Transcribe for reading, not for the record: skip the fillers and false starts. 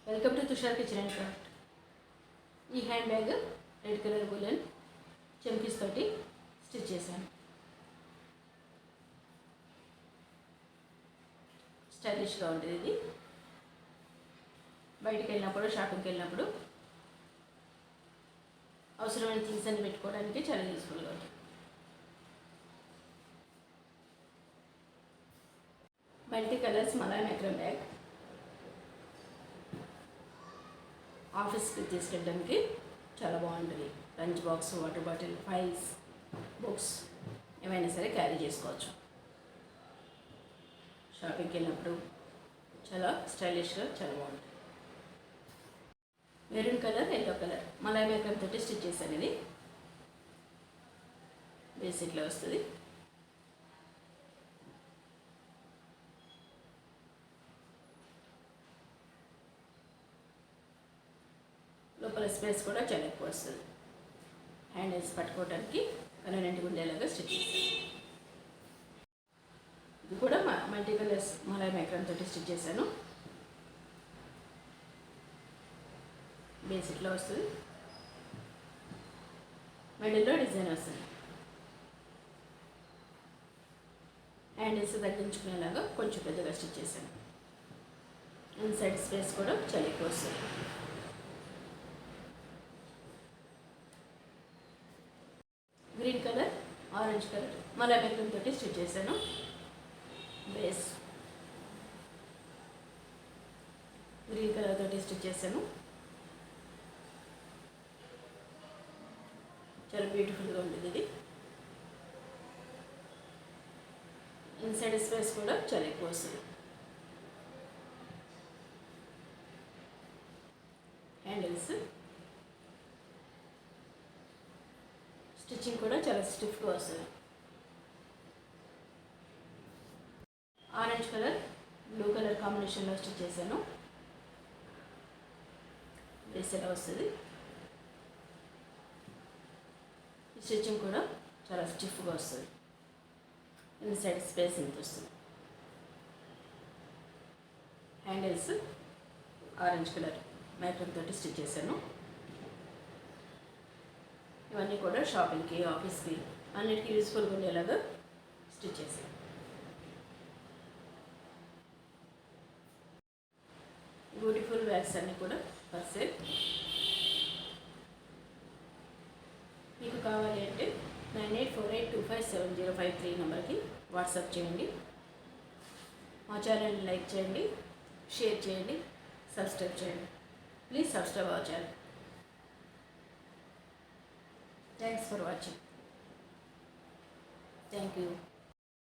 Welcome to Tushar kitchen and craft. ఈ hand bag red colour బులెన్ చెంకీస్ తోటి stitch చేశాను. స్టైలిష్గా ఉంటుంది ఇది. బయటికి వెళ్ళినప్పుడు, షాపింగ్కి వెళ్ళినప్పుడు అవసరమైన థింగ్స్ అన్ని పెట్టుకోవడానికి చాలా యూస్ఫుల్గా ఉంటుంది. Multi colours Malay micro bag ఆఫీస్కి తీసుకెళ్ళడానికి చాలా బాగుంటుంది. Lunch box, water bottle, files, books ఏమైనా సరే క్యారీ చేసుకోవచ్చు. షాపింగ్కి వెళ్ళినప్పుడు చాలా స్టైలిష్గా చాలా బాగుంటుంది. Maroon colour, yellow colour Malay micro తోటి స్టిచ్ చేశాను. ఇది బేసిక్లో వస్తుంది. లోపల స్పేస్ కూడా చాలా ఎక్కువ వస్తుంది. హ్యాండిల్స్ పట్టుకోవడానికి కన్వీనియంట్గా ఉండేలాగా స్టిచ్ చేశాను. ఇది కూడా మల్టీ కలర్స్ మలాయ్ మైక్రో తోటి స్టిచ్ చేశాను. బేసిక్లో వస్తుంది. మిడిల్లో డిజైన్ వస్తుంది. హ్యాండిల్స్ తగ్గించుకునేలాగా కొంచెం పెద్దగా స్టిచ్ చేశాను. ఇన్సైడ్ స్పేస్ కూడా చాలా ఎక్కువ వస్తుంది. Green colour, orange colour Malay micro తోటి స్టిచ్ చేశాను. బేస్ గ్రీన్ కలర్ తోటి స్టిచ్ చేశాను. చాలా బ్యూటిఫుల్గా ఉంటుంది ఇది. ఇన్సైడ్ స్పేస్ కూడా చాలా ఎక్కువ వస్తుంది. హ్యాండిల్స్ స్టిచ్చింగ్ కూడా చాలా స్టిఫ్గా వస్తుంది. ఆరెంజ్ కలర్, బ్లూ కలర్ కాంబినేషన్లో స్టిచ్ చేశాను. బేస్ ఎలా వస్తుంది. స్టిచ్చింగ్ కూడా చాలా స్టిఫ్గా వస్తుంది. ఇన్సైడ్ స్పేస్ ఇంత వస్తుంది. హ్యాండిల్స్ ఆరెంజ్ కలర్ మైక్రో తోటి స్టిచ్ చేశాను. ఇవన్నీ కూడా షాపింగ్కి, ఆఫీస్కి అన్నిటికీ యూస్ఫుల్గా ఉండేలాగా స్టిచ్ చేశాను. బ్యూటిఫుల్ బ్యాగ్స్ అన్నీ కూడా ఫర్ సేల్. మీకు కావాలి అంటే 9848257053 నెంబర్కి వాట్సాప్ చేయండి. మా ఛానల్ని లైక్ చేయండి, షేర్ చేయండి, సబ్స్క్రైబ్ చేయండి. Please subscribe our channel. Thanks for watching. Thank you.